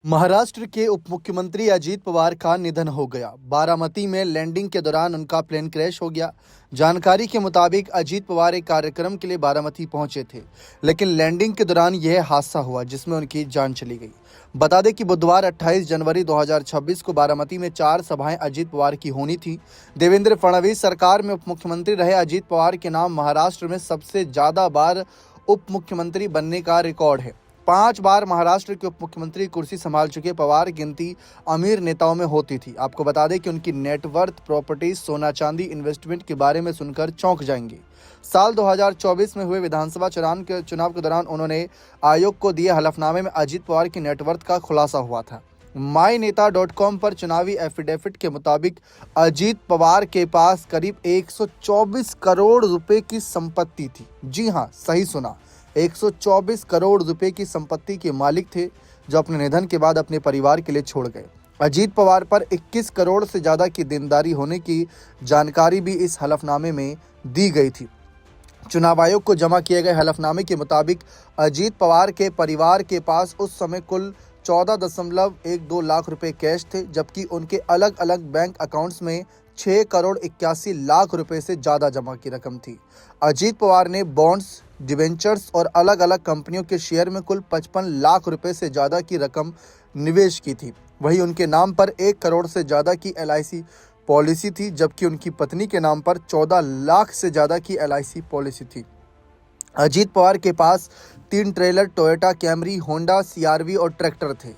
महाराष्ट्र के उप मुख्यमंत्री अजीत पवार का निधन हो गया। बारामती में लैंडिंग के दौरान उनका प्लेन क्रैश हो गया। जानकारी के मुताबिक अजीत पवार एक कार्यक्रम के लिए बारामती पहुंचे थे, लेकिन लैंडिंग के दौरान यह हादसा हुआ जिसमें उनकी जान चली गई। बता दें कि बुधवार 28 जनवरी 2026 को बारामती में 4 सभाएं अजीत पवार की होनी थी। देवेंद्र फडणवीस सरकार में उप मुख्यमंत्री रहे अजीत पवार के नाम महाराष्ट्र में सबसे ज्यादा बार उप मुख्यमंत्री बनने का रिकॉर्ड है। 5 बार महाराष्ट्र के उप मुख्यमंत्री कुर्सी संभाल चुके पवार गिनती अमीर नेताओं में होती थी। आपको बता दें कि उनकी नेटवर्थ, प्रॉपर्टी, सोना चांदी, इन्वेस्टमेंट के बारे में सुनकर चौंक जाएंगे। साल 2024 में हुए विधानसभा चुनाव के दौरान उन्होंने आयोग को दिए हलफनामे में अजीत पवार की नेटवर्थ का खुलासा हुआ था। माईनेता.com पर चुनावी एफिडेविट के मुताबिक अजीत पवार के पास करीब 124 करोड़ रुपए की संपत्ति थी। जी हाँ, सही सुना, 124 करोड़ रुपए की संपत्ति के मालिक थे, जो अपने निधन के बाद अपने परिवार के लिए छोड़ गए। अजीत पवार पर 21 करोड़ से ज़्यादा की देनदारी होने की जानकारी भी इस हलफनामे में दी गई थी। चुनाव आयोग को जमा किए गए हलफनामे के मुताबिक अजीत पवार के परिवार के पास उस समय कुल 14.12 लाख रुपए कैश थे, जबकि उनके अलग अलग बैंक अकाउंट्स में 6 करोड़ 81 लाख रुपए से ज़्यादा जमा की रकम थी। अजीत पवार ने बॉन्ड्स, डिवेंचर्स और अलग अलग कंपनियों के शेयर में कुल 55 लाख रुपए से ज़्यादा की रकम निवेश की थी। वहीं उनके नाम पर 1 करोड़ से ज़्यादा की LIC पॉलिसी थी, जबकि उनकी पत्नी के नाम पर 14 लाख से ज़्यादा की LIC पॉलिसी थी। अजीत पवार के पास 3 trailer, Toyota Camry, Honda CRV और ट्रैक्टर थे।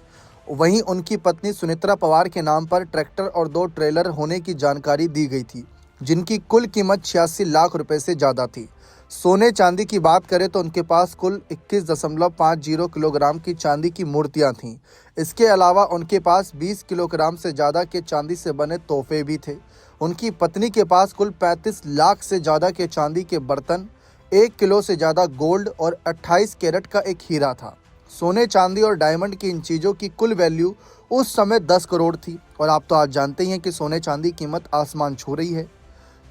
वहीं उनकी पत्नी सुनित्रा पवार के नाम पर ट्रैक्टर और 2 ट्रेलर होने की जानकारी दी गई थी, जिनकी कुल कीमत 86 लाख रुपए से ज़्यादा थी। सोने चांदी की बात करें तो उनके पास कुल 21.50 किलोग्राम की चांदी की मूर्तियां थीं। इसके अलावा उनके पास 20 किलोग्राम से ज़्यादा के चांदी से बने तोहफे भी थे। उनकी पत्नी के पास कुल 35 लाख से ज़्यादा के चांदी के बर्तन, 1 किलो से ज़्यादा गोल्ड और 28 कैरेट का एक हीरा था। सोने, चांदी और डायमंड की इन चीज़ों की कुल वैल्यू उस समय 10 करोड़ थी, और आप तो आज जानते ही हैं कि सोने चांदी की कीमत आसमान छू रही है,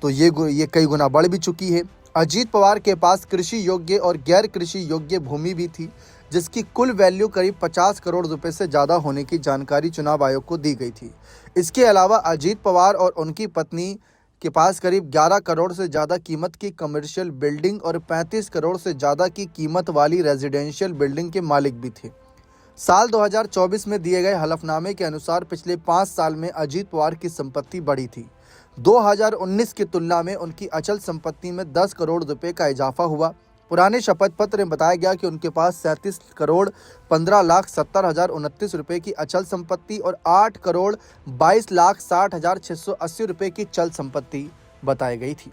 तो ये कई गुना बढ़ भी चुकी है। अजीत पवार के पास कृषि योग्य और गैर कृषि योग्य भूमि भी थी, जिसकी कुल वैल्यू करीब 50 करोड़ रुपए से ज़्यादा होने की जानकारी चुनाव आयोग को दी गई थी। इसके अलावा अजीत पवार और उनकी पत्नी के पास करीब 11 करोड़ से ज़्यादा कीमत की कमर्शियल बिल्डिंग और 35 करोड़ से ज़्यादा की कीमत वाली रेजिडेंशियल बिल्डिंग के मालिक भी थे। साल 2024 में दिए गए हलफनामे के अनुसार पिछले 5 साल में अजीत पवार की संपत्ति बढ़ी थी। 2019 की तुलना में उनकी अचल संपत्ति में 10 करोड़ रुपए का इजाफा हुआ। पुराने शपथ पत्र में बताया गया कि उनके पास 37 करोड़ 15,70,029 रुपए की अचल संपत्ति और 8 करोड़ 22,60,680 रुपए की चल संपत्ति बताई गई थी।